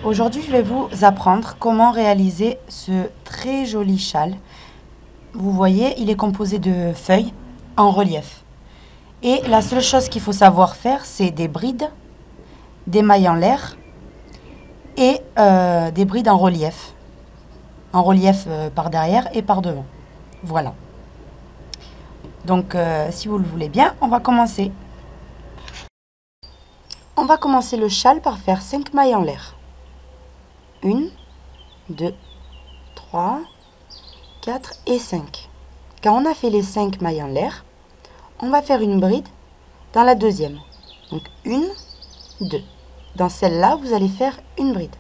Aujourd'hui, je vais vous apprendre comment réaliser ce très joli châle. Vous voyez, il est composé de feuilles en relief. Et la seule chose qu'il faut savoir faire, c'est des brides, des mailles en l'air et des brides en relief. En relief par derrière et par devant. Voilà. Donc, si vous le voulez bien, on va commencer. On va commencer le châle par faire 5 mailles en l'air. 1, 2, 3, 4 et 5. Quand on a fait les 5 mailles en l'air, on va faire une bride dans la deuxième. Donc 1, 2. Dans celle-là, vous allez faire une bride.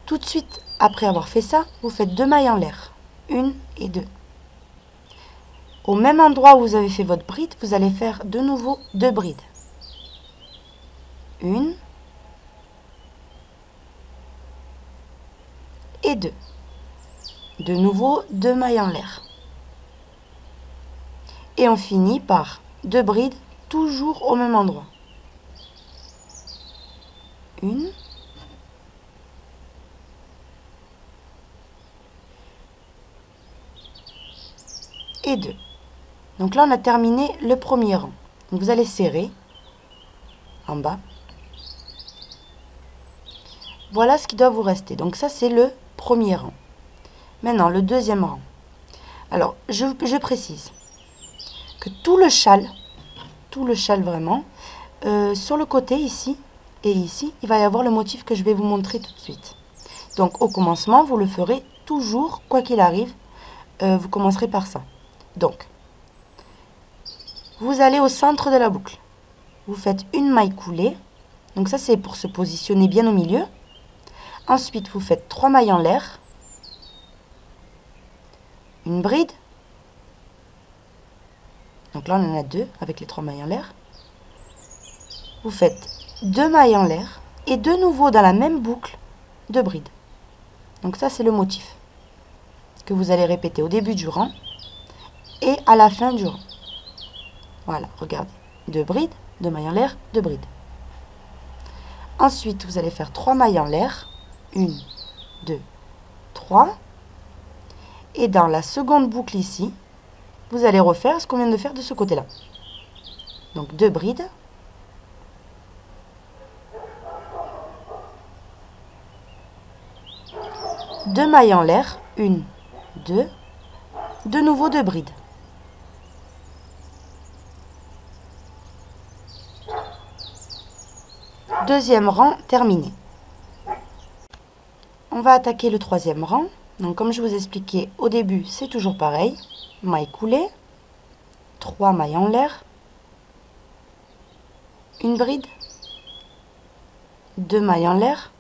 Tout de suite, après avoir fait ça, vous faites 2 mailles en l'air. 1 et 2. Au même endroit où vous avez fait votre bride, vous allez faire de nouveau 2 brides. 1 et 2. De nouveau 2 mailles en l'air. Et on finit par 2 brides, toujours au même endroit. 1 et 2. Donc là, on a terminé le premier rang. Donc vous allez serrer en bas. Voilà ce qui doit vous rester. Donc ça, c'est le premier rang. Maintenant, le deuxième rang. Alors, je précise que tout le châle vraiment, sur le côté ici et ici, il va y avoir le motif que je vais vous montrer tout de suite. Donc, au commencement, vous le ferez toujours, quoi qu'il arrive, vous commencerez par ça. Donc, vous allez au centre de la boucle. Vous faites une maille coulée. Donc ça, c'est pour se positionner bien au milieu. Ensuite, vous faites 3 mailles en l'air. Une bride. Donc là, on en a 2 avec les 3 mailles en l'air. Vous faites 2 mailles en l'air. Et de nouveau, dans la même boucle, 2 brides. Donc ça, c'est le motif que vous allez répéter au début du rang et à la fin du rang. Voilà, regardez. 2 brides, 2 mailles en l'air, 2 brides. Ensuite, vous allez faire 3 mailles en l'air. 1, 2, 3. Et dans la seconde boucle ici, vous allez refaire ce qu'on vient de faire de ce côté-là. Donc 2 brides. 2 mailles en l'air. 1, 2. De nouveau 2 brides. Deuxième rang terminé. On va attaquer le troisième rang. Donc comme je vous expliquais au début, c'est toujours pareil. Maille coulée, 3 mailles en l'air, une bride, 2 mailles en l'air,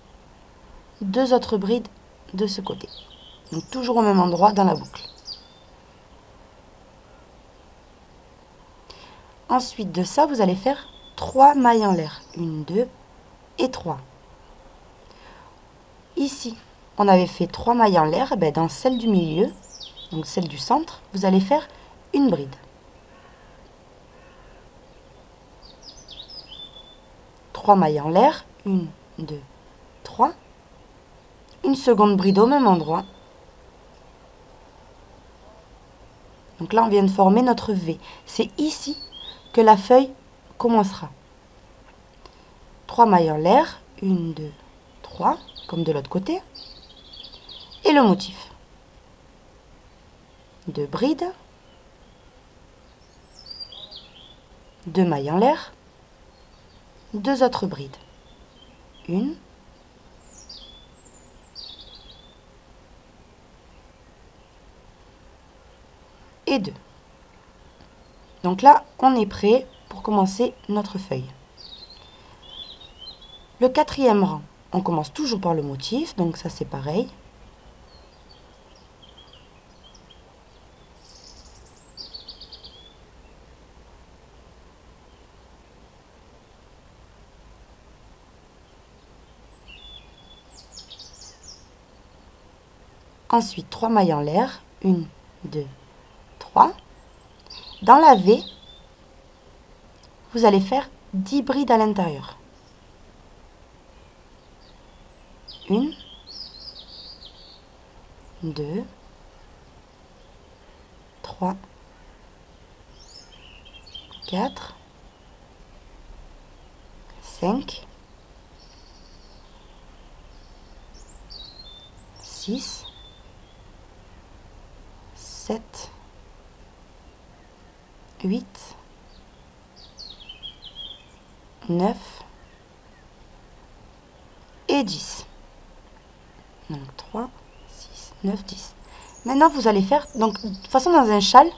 2 autres brides de ce côté. Donc toujours au même endroit dans la boucle. Ensuite de ça, vous allez faire 3 mailles en l'air. 1, 2 et 3. Ici, on avait fait 3 mailles en l'air. Dans celle du milieu, donc celle du centre, vous allez faire une bride. 3 mailles en l'air. 1, 2, 3. Une seconde bride au même endroit. Donc là, on vient de former notre V. C'est ici que la feuille commencera. 3 mailles en l'air. 1, 2, 3, comme de l'autre côté. Et le motif. 2 brides. 2 mailles en l'air. 2 autres brides. 1. Et 2. Donc là, on est prêt pour commencer notre feuille. Le quatrième rang, on commence toujours par le motif, donc ça c'est pareil. Ensuite, 3 mailles en l'air, 1, 2, 3. Dans la V, vous allez faire 10 brides à l'intérieur. 1, 2, 3, 4, 5, 6, 7, 8, 9 et 10. Donc 3, 6, 9, 10. Maintenant, vous allez faire, donc de toute façon dans un châle,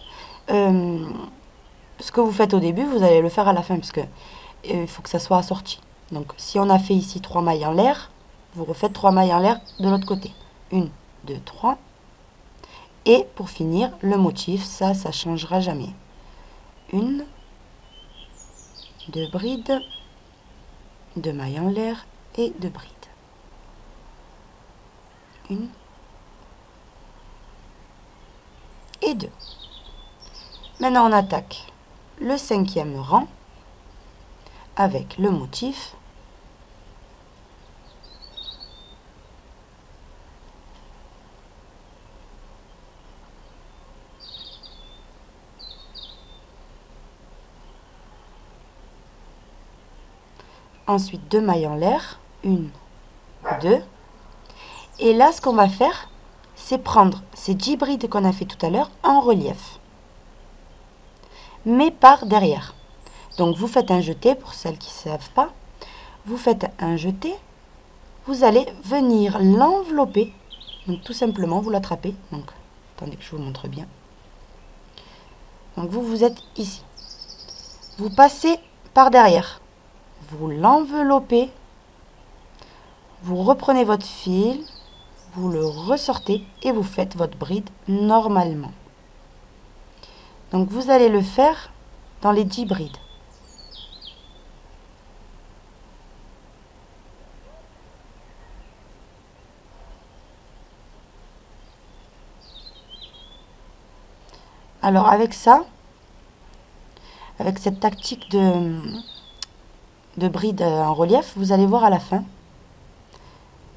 ce que vous faites au début, vous allez le faire à la fin, parce que il faut que ça soit assorti. Donc si on a fait ici 3 mailles en l'air, vous refaites 3 mailles en l'air de l'autre côté. 1, 2, 3. Et pour finir, le motif, ça ne changera jamais. 1, 2 brides, 2 mailles en l'air et 2 brides. 1 et 2. Maintenant, on attaque le 5e rang avec le motif. Ensuite, 2 mailles en l'air, 1, 2. Et là, ce qu'on va faire, c'est prendre ces 10 brides qu'on a fait tout à l'heure en relief, mais par derrière. Donc, vous faites un jeté, pour celles qui ne savent pas. Vous faites un jeté, vous allez venir l'envelopper. Donc, tout simplement, vous l'attrapez. Donc, attendez que je vous montre bien. Donc, vous êtes ici. Vous passez par derrière. Vous l'enveloppez. Vous reprenez votre fil. Vous le ressortez et vous faites votre bride normalement. Donc, vous allez le faire dans les 10 brides. Alors, avec ça, avec cette tactique de bride en relief, vous allez voir à la fin,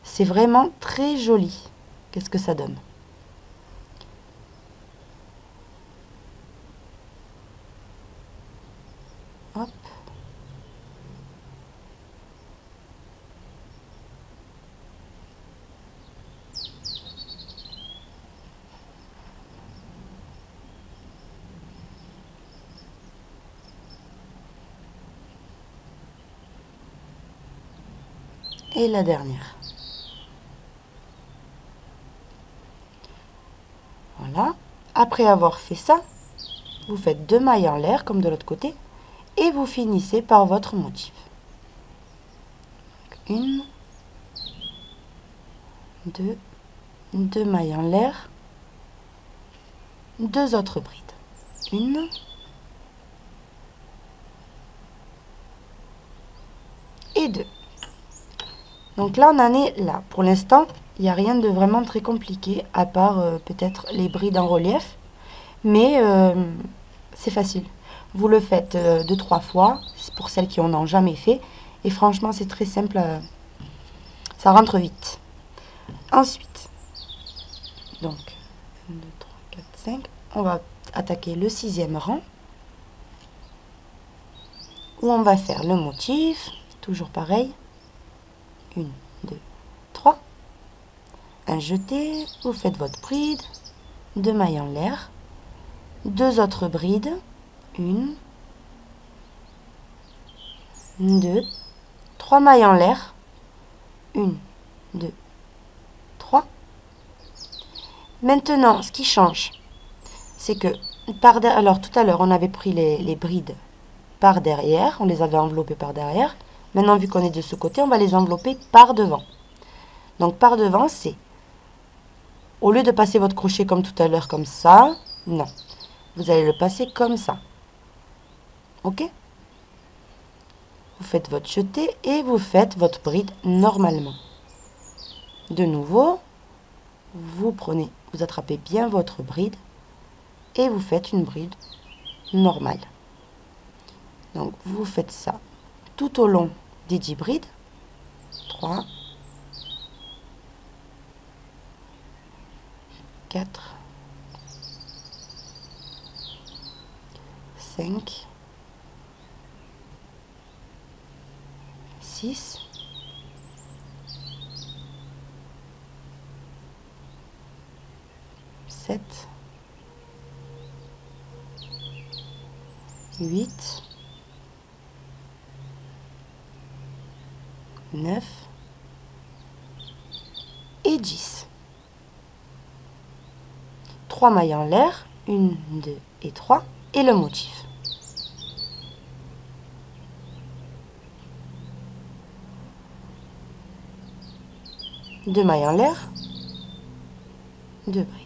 c'est vraiment très joli. Qu'est-ce que ça donne? Hop. Et la dernière. Voilà. Après avoir fait ça, vous faites 2 mailles en l'air comme de l'autre côté et vous finissez par votre motif. 1, 2, 2 mailles en l'air, 2 autres brides. 1, et 2. Donc là, on en est là. Pour l'instant, il n'y a rien de vraiment très compliqué, à part peut-être les brides en relief. Mais c'est facile. Vous le faites 2-3 fois, pour celles qui en ont jamais fait. Et franchement, c'est très simple. Ça rentre vite. Ensuite, donc, 1, 2, 3, 4, 5. On va attaquer le 6e rang. Où on va faire le motif. Toujours pareil. 1, 2, 3. Un jeté. Vous faites votre bride. 2 mailles en l'air. 2 autres brides. 1, 2, 3 mailles en l'air. 1, 2, 3. Maintenant, ce qui change, c'est que alors tout à l'heure, on avait pris les brides par derrière. On les avait enveloppées par derrière. Maintenant, vu qu'on est de ce côté, on va les envelopper par devant. Donc, par devant, c'est, au lieu de passer votre crochet comme tout à l'heure, comme ça, non. Vous allez le passer comme ça. Ok? Vous faites votre jeté et vous faites votre bride normalement. De nouveau, vous prenez, vous attrapez bien votre bride et vous faites une bride normale. Donc, vous faites ça tout au long des 10 brides. 3, 4, 5, 6, 7, 8, 9 et 10. 3 mailles en l'air, 1, 2 et 3, et le motif. Deux mailles en l'air, 2 brides.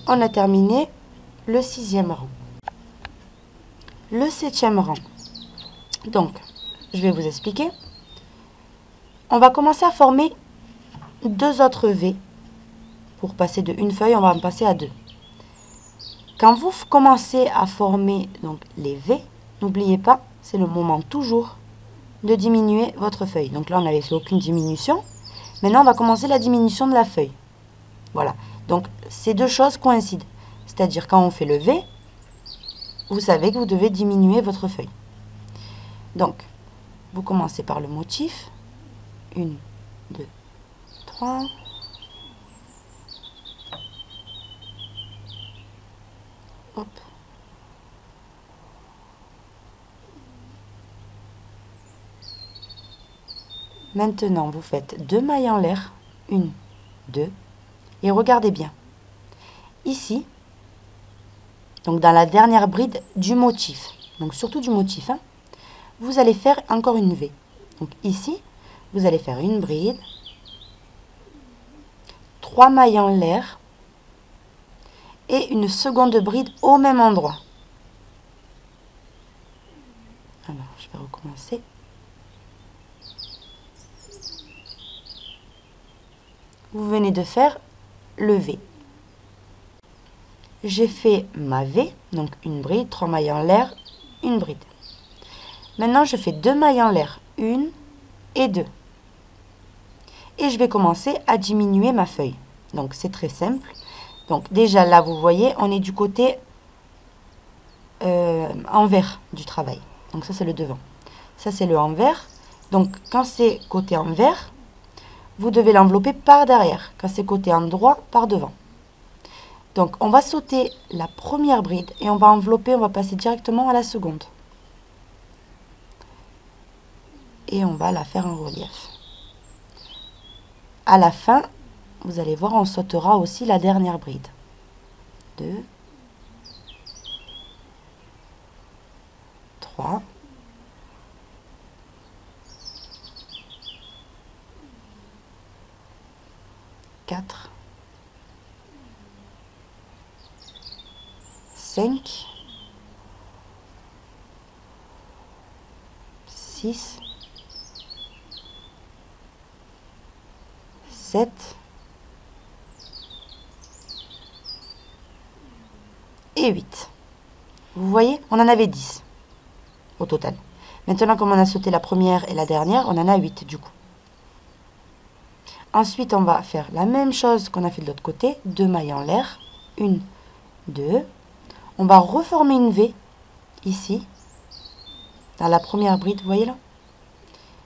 On a terminé le 6e rang. Le 7e rang. Donc, je vais vous expliquer. On va commencer à former 2 autres V. Pour passer de une feuille, on va en passer à 2. Quand vous commencez à former donc, les V, n'oubliez pas, c'est le moment toujours de diminuer votre feuille. Donc là, on n'avait fait aucune diminution. Maintenant, on va commencer la diminution de la feuille. Voilà. Donc, ces deux choses coïncident. C'est-à-dire, quand on fait le V, vous savez que vous devez diminuer votre feuille. Donc, vous commencez par le motif. 1, 2, 3. Hop. Maintenant, vous faites 2 mailles en l'air. 1, 2. Et regardez bien. Ici, donc dans la dernière bride du motif, donc surtout du motif, hein, vous allez faire encore une V. Donc ici, vous allez faire une bride, 3 mailles en l'air et une seconde bride au même endroit. Alors, je vais recommencer. Vous venez de faire le V. J'ai fait ma V, donc une bride, 3 mailles en l'air, une bride. Maintenant, je fais 2 mailles en l'air, 1 et 2. Et je vais commencer à diminuer ma feuille. Donc, c'est très simple. Donc, déjà là, vous voyez, on est du côté envers du travail. Donc, ça, c'est le devant. Ça, c'est le envers. Donc, quand c'est côté envers, vous devez l'envelopper par derrière. Quand c'est côté endroit, par devant. Donc, on va sauter la première bride et on va envelopper, on va passer directement à la seconde. Et on va la faire en relief. À la fin, vous allez voir, on sautera aussi la dernière bride. 2, 3, 4, 5, 6, 7, et 8. Vous voyez, on en avait 10 au total. Maintenant, comme on a sauté la première et la dernière, on en a 8 du coup. Ensuite, on va faire la même chose qu'on a fait de l'autre côté. 2 mailles en l'air. 1, 2. On va reformer une V ici. Dans la première bride, vous voyez là?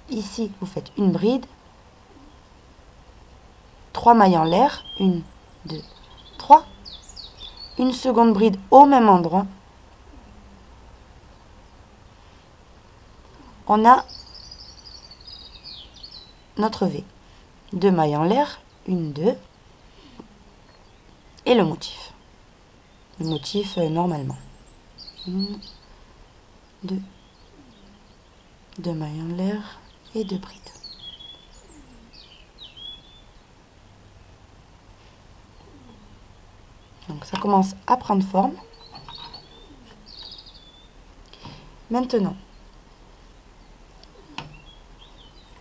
Ici, vous faites une bride. 3 mailles en l'air. 1, 2, 3. Une seconde bride au même endroit. On a notre V. 2 mailles en l'air, 1, 2, et le motif. Le motif normalement. 1, 2, 2 mailles en l'air et 2 brides. Donc ça commence à prendre forme. Maintenant,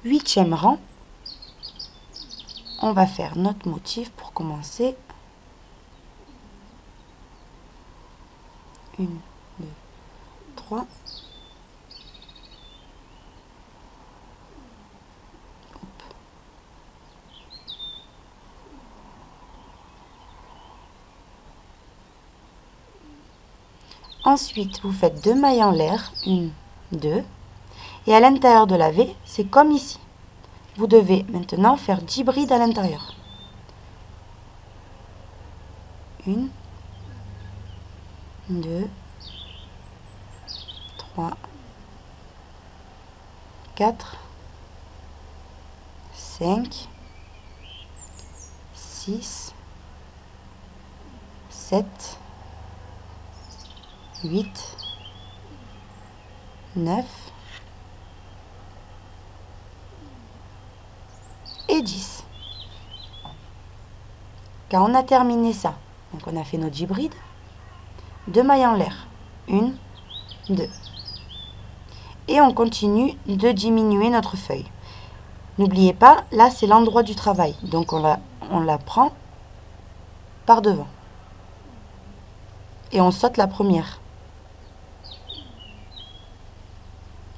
8e rang. On va faire notre motif pour commencer. 1, 2, 3. Ensuite, vous faites 2 mailles en l'air, 1, 2. Et à l'intérieur de la V, c'est comme ici. Vous devez maintenant faire 10 brides à l'intérieur. 1, 2, 3, 4, 5, 6, 7, 8, 9 et 10. Quand on a terminé ça, donc on a fait nos 10 brides, 2 mailles en l'air, 1, 2. Et on continue de diminuer notre feuille. N'oubliez pas, là c'est l'endroit du travail, donc on la prend par devant. Et on saute la première.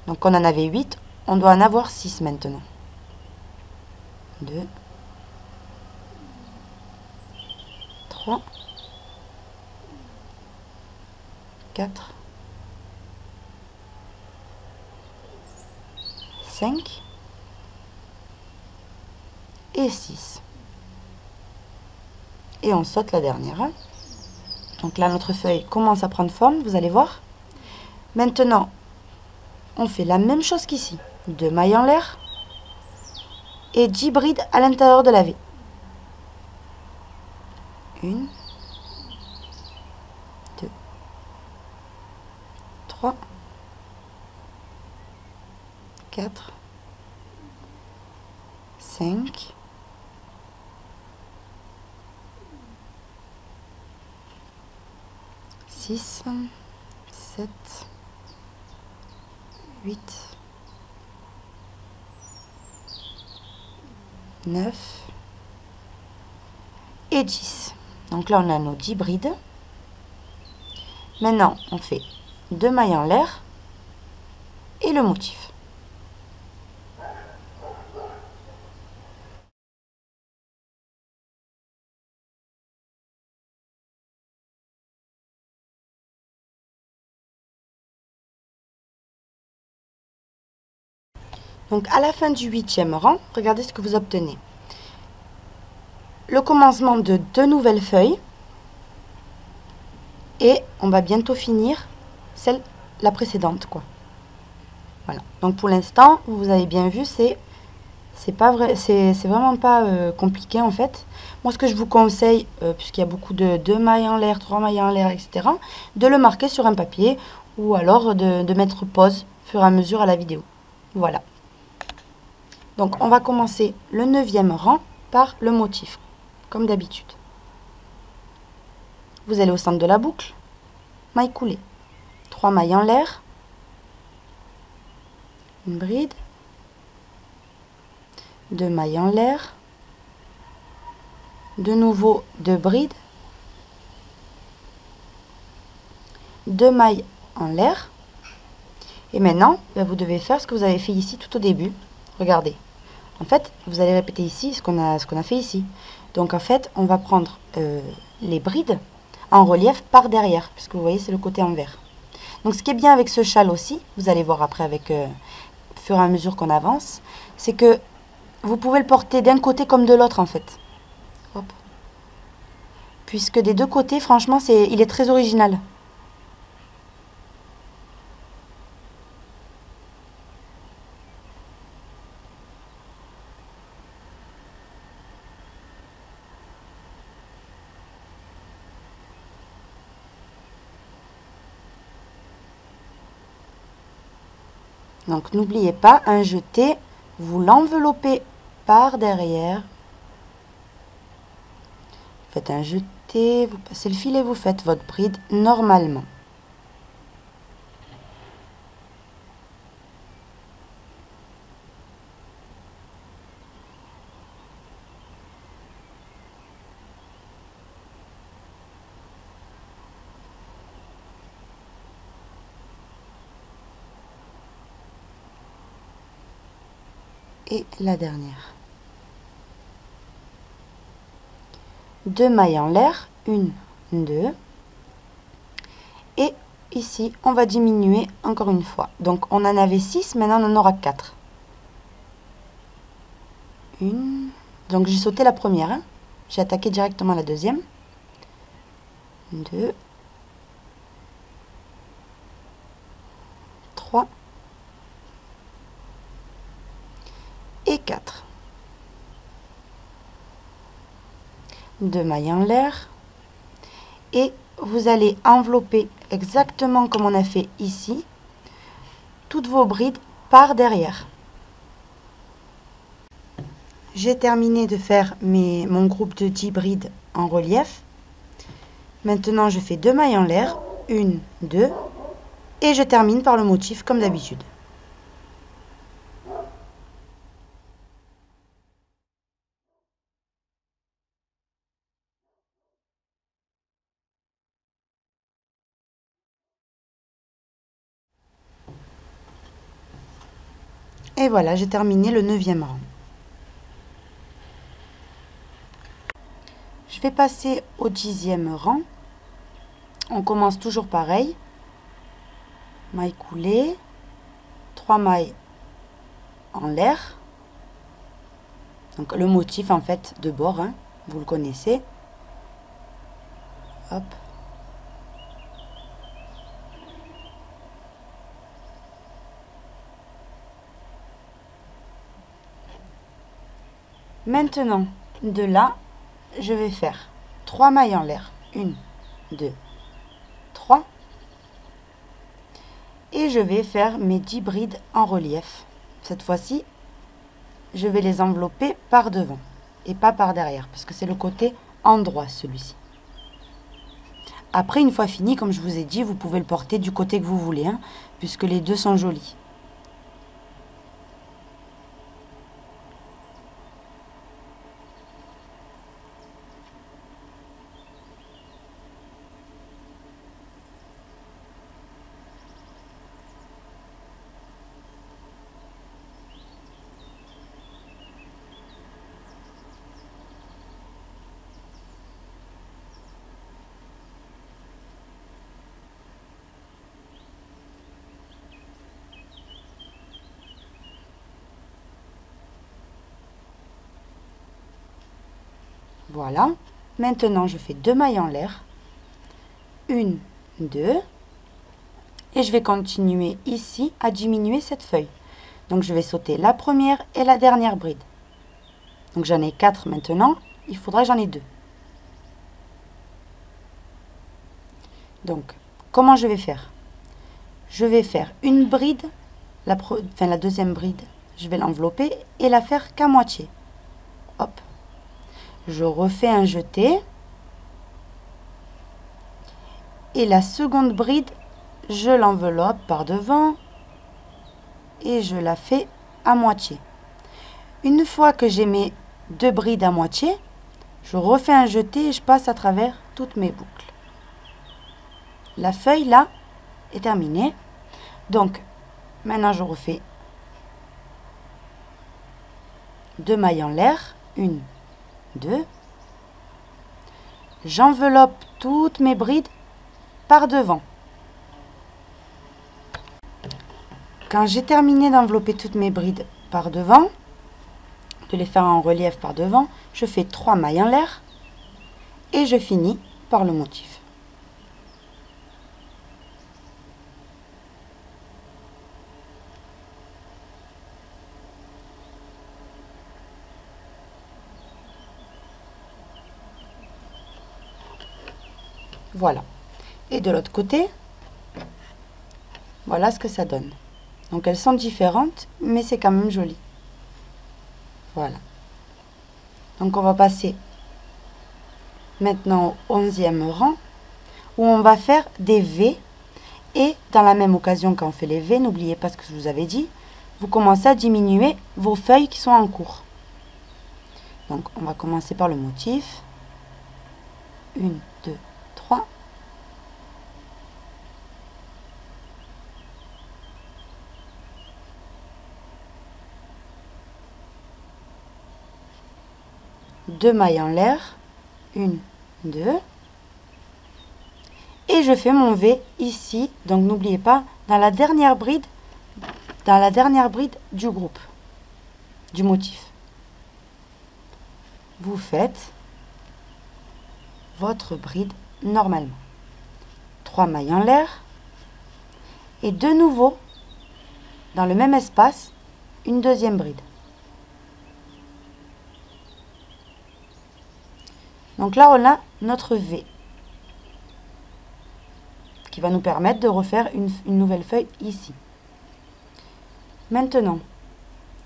Donc on en avait 8, on doit en avoir 6 maintenant. 2, 3, 4, 5 et 6. Et on saute la dernière. Donc là, notre feuille commence à prendre forme, vous allez voir. Maintenant, on fait la même chose qu'ici. 2 mailles en l'air et 10 brides à l'intérieur de la V. 1, 2, 3, 4, 5, 6, 7, 8, 9 et 10. Donc là, on a nos 10 brides. Maintenant, on fait 2 mailles en l'air et le motif. Donc à la fin du 8e rang, regardez ce que vous obtenez. Le commencement de 2 nouvelles feuilles et on va bientôt finir la précédente, quoi. Voilà. Donc pour l'instant, vous avez bien vu, c'est vraiment pas compliqué en fait. Moi, ce que je vous conseille, puisqu'il y a beaucoup de 2 mailles en l'air, 3 mailles en l'air, etc., de le marquer sur un papier ou alors de mettre pause au fur et à mesure à la vidéo. Voilà. Donc on va commencer le 9e rang par le motif, comme d'habitude. Vous allez au centre de la boucle, maille coulée, 3 mailles en l'air, une bride, 2 mailles en l'air, de nouveau 2 brides, 2 mailles en l'air, et maintenant vous devez faire ce que vous avez fait ici tout au début. Regardez, en fait vous allez répéter ici ce qu'on a fait ici. Donc en fait on va prendre les brides en relief par derrière, puisque vous voyez c'est le côté envers. Donc ce qui est bien avec ce châle aussi, vous allez voir après avec au fur et à mesure qu'on avance, c'est que vous pouvez le porter d'un côté comme de l'autre en fait. Hop. Puisque des deux côtés, franchement, il est très original. Donc n'oubliez pas, un jeté, vous l'enveloppez par derrière. Vous faites un jeté, vous passez le fil et vous faites votre bride normalement. Et la dernière. 2 mailles en l'air, 1, 2. Et ici, on va diminuer encore une fois. Donc, on en avait 6, maintenant on en aura 4. Une. Donc, j'ai sauté la première. Hein. J'ai attaqué directement la deuxième. 2. 3. Et 4. 2 mailles en l'air. Et vous allez envelopper exactement comme on a fait ici, toutes vos brides par derrière. J'ai terminé de faire mon groupe de 10 brides en relief. Maintenant, je fais 2 mailles en l'air, 1, 2, et je termine par le motif comme d'habitude. Et voilà, j'ai terminé le 9e rang. Je vais passer au 10e rang. On commence toujours pareil. Maille coulée, 3 mailles en l'air. Donc le motif en fait de bord, hein, vous le connaissez. Hop. Maintenant, de là, je vais faire 3 mailles en l'air. 1, 2, 3. Et je vais faire mes 10 brides en relief. Cette fois-ci, je vais les envelopper par devant et pas par derrière, parce que c'est le côté endroit celui-ci. Après, une fois fini, comme je vous ai dit, vous pouvez le porter du côté que vous voulez, hein, puisque les deux sont jolis. Voilà. Maintenant, je fais 2 mailles en l'air. 1, 2. Et je vais continuer ici à diminuer cette feuille. Donc, je vais sauter la première et la dernière bride. Donc, j'en ai 4 maintenant. Il faudra que j'en ai 2. Donc, comment je vais faire? Je vais faire une bride, la deuxième bride, je vais l'envelopper et la faire qu'à moitié. Hop. Je refais un jeté. Et la seconde bride, je l'enveloppe par devant et je la fais à moitié. Une fois que j'ai mes 2 brides à moitié, je refais un jeté et je passe à travers toutes mes boucles. La feuille là est terminée. Donc, maintenant je refais 2 mailles en l'air. 1, 2. J'enveloppe toutes mes brides par devant. Quand j'ai terminé d'envelopper toutes mes brides par devant, de les faire en relief par devant, je fais 3 mailles en l'air et je finis par le motif. Voilà. Et de l'autre côté, voilà ce que ça donne. Donc elles sont différentes, mais c'est quand même joli. Voilà. Donc on va passer maintenant au 11e rang, où on va faire des V. Et dans la même occasion quand on fait les V, n'oubliez pas ce que je vous avais dit, vous commencez à diminuer vos feuilles qui sont en cours. Donc on va commencer par le motif. 1, 2, 3. Deux mailles en l'air. 1, 2. Et je fais mon V ici. Donc n'oubliez pas, dans la dernière bride du groupe, du motif. Vous faites votre bride normalement. 3 mailles en l'air. Et de nouveau, dans le même espace, une deuxième bride. Donc là, on a notre V qui va nous permettre de refaire une nouvelle feuille ici. Maintenant,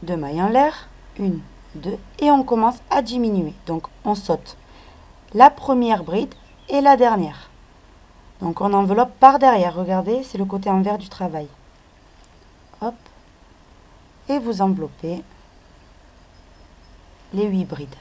2 mailles en l'air, 1, 2, et on commence à diminuer. Donc on saute la première bride et la dernière. Donc on enveloppe par derrière, regardez, c'est le côté envers du travail. Hop, et vous enveloppez les 8 brides.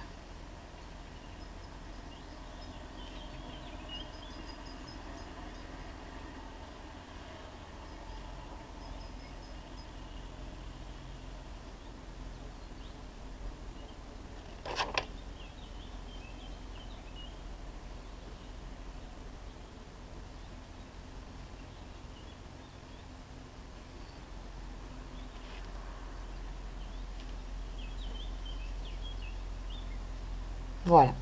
Voilà.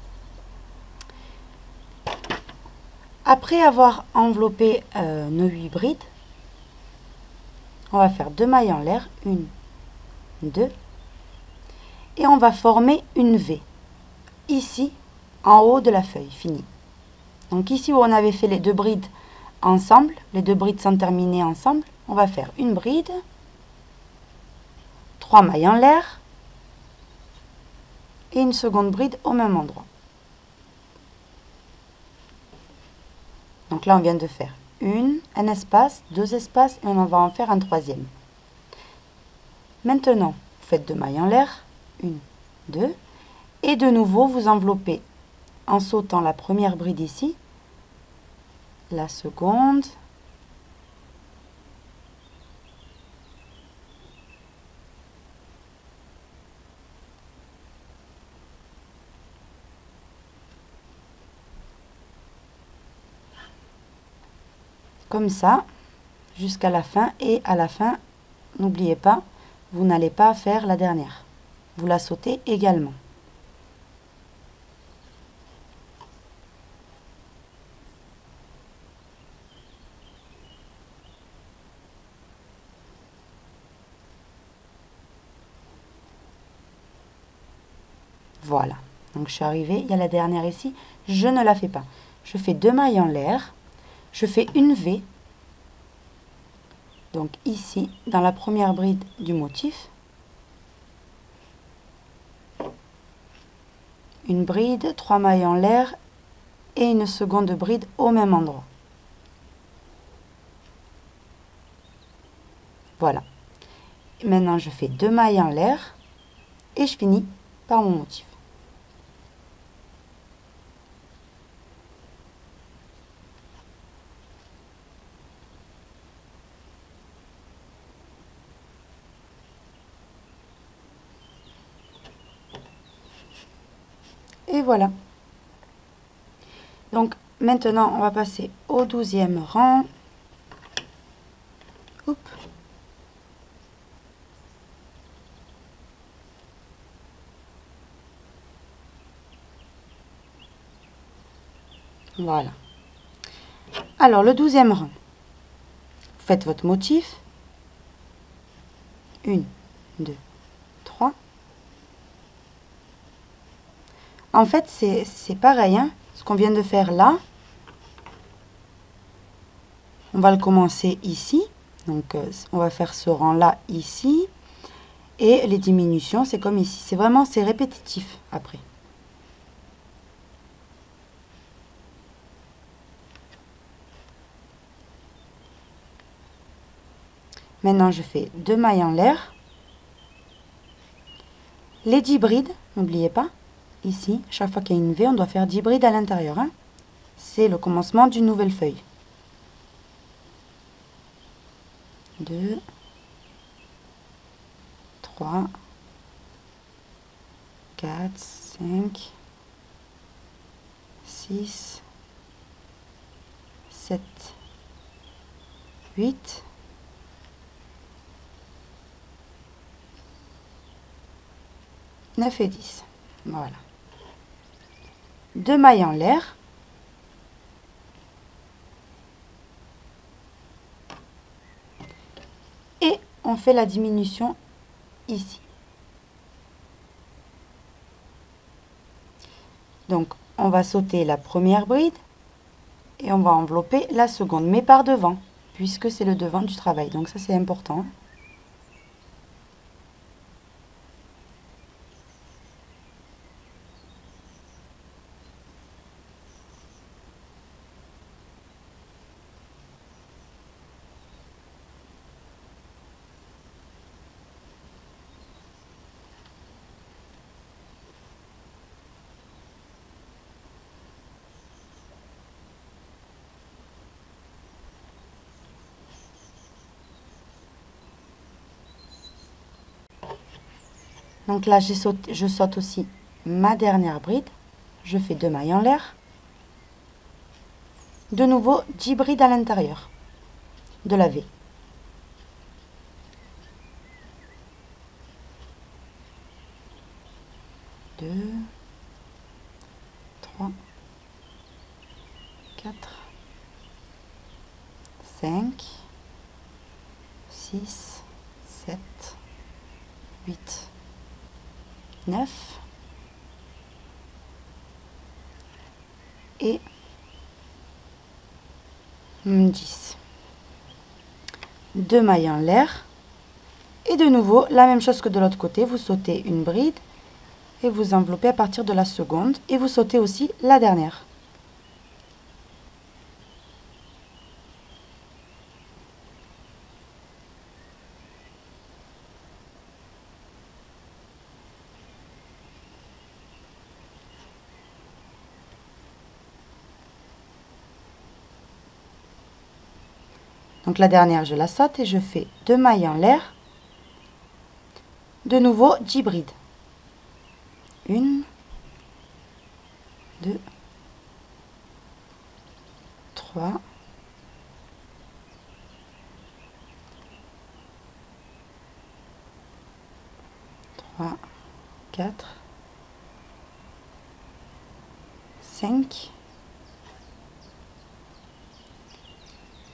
Après avoir enveloppé nos 8 brides, on va faire 2 mailles en l'air, 1, 2, et on va former une V, ici, en haut de la feuille, fini. Donc ici où on avait fait les 2 brides ensemble, les 2 brides sont terminées ensemble, on va faire une bride, 3 mailles en l'air, et une seconde bride au même endroit. Donc là, on vient de faire un espace, 2 espaces, et on va en faire un troisième. Maintenant, vous faites 2 mailles en l'air, 1, 2, et de nouveau, vous enveloppez en sautant la première bride ici, la seconde, comme ça, jusqu'à la fin. Et à la fin, n'oubliez pas, vous n'allez pas faire la dernière. Vous la sautez également. Voilà. Donc je suis arrivée, il y a la dernière ici. Je ne la fais pas. Je fais 2 mailles en l'air. Je fais une V. Donc ici, dans la première bride du motif. Une bride, 3 mailles en l'air et une seconde bride au même endroit. Voilà. Et maintenant, je fais 2 mailles en l'air et je finis par mon motif. Et voilà. Donc maintenant, on va passer au 12e rang. Oups. Voilà. Alors, le 12e rang. Vous faites votre motif. 1, 2, 3. En fait, c'est pareil, hein, ce qu'on vient de faire là. On va le commencer ici. Donc, on va faire ce rang-là ici. Et les diminutions, c'est comme ici. C'est vraiment, c'est répétitif après. Maintenant, je fais 2 mailles en l'air. Les 10 brides, n'oubliez pas. Ici, chaque fois qu'il y a une V, on doit faire 10 brides à l'intérieur. Hein. C'est le commencement d'une nouvelle feuille. 2, 3, 4, 5, 6, 7, 8, 9 et 10. Voilà. 2 mailles en l'air. Et on fait la diminution ici. Donc, on va sauter la première bride et on va envelopper la seconde, mais par devant, puisque c'est le devant du travail. Donc ça, c'est important. Donc là, je saute aussi ma dernière bride. Je fais 2 mailles en l'air. De nouveau, 10 brides à l'intérieur de la V. 2, 3, 4, 5, 6, 7, 8, 9 et 10. 2 mailles en l'air. Et de nouveau, la même chose que de l'autre côté, vous sautez une bride et vous enveloppez à partir de la seconde et vous sautez aussi la dernière. Donc la dernière, je la saute et je fais 2 mailles en l'air. De nouveau, 10 brides. 1, 2, 3, 4, 5,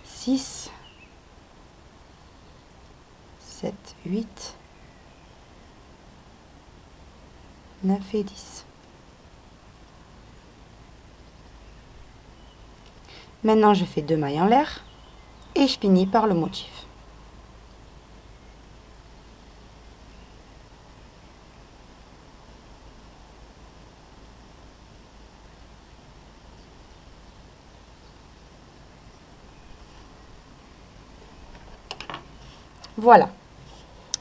6, 7, 8, 9 et 10. Maintenant, je fais 2 mailles en l'air et je finis par le motif. Voilà.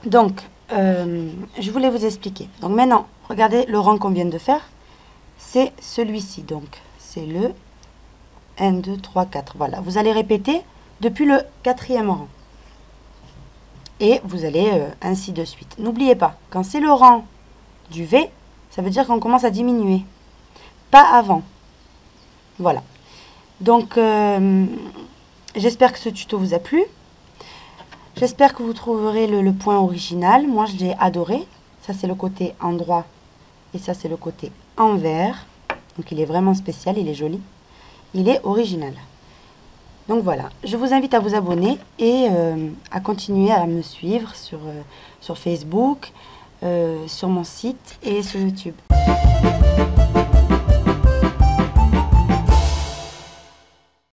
Donc, je voulais vous expliquer. Donc maintenant, regardez le rang qu'on vient de faire. C'est celui-ci. Donc, c'est le 1, 2, 3, 4. Voilà. Vous allez répéter depuis le 4e rang. Et vous allez ainsi de suite. N'oubliez pas, quand c'est le rang du V, ça veut dire qu'on commence à diminuer. Pas avant. Voilà. Donc, j'espère que ce tuto vous a plu. J'espère que vous trouverez le point original. Moi, je l'ai adoré. Ça, c'est le côté endroit et ça, c'est le côté envers. Donc, il est vraiment spécial, il est joli. Il est original. Donc, voilà. Je vous invite à vous abonner et à continuer à me suivre sur Facebook, sur mon site et sur YouTube.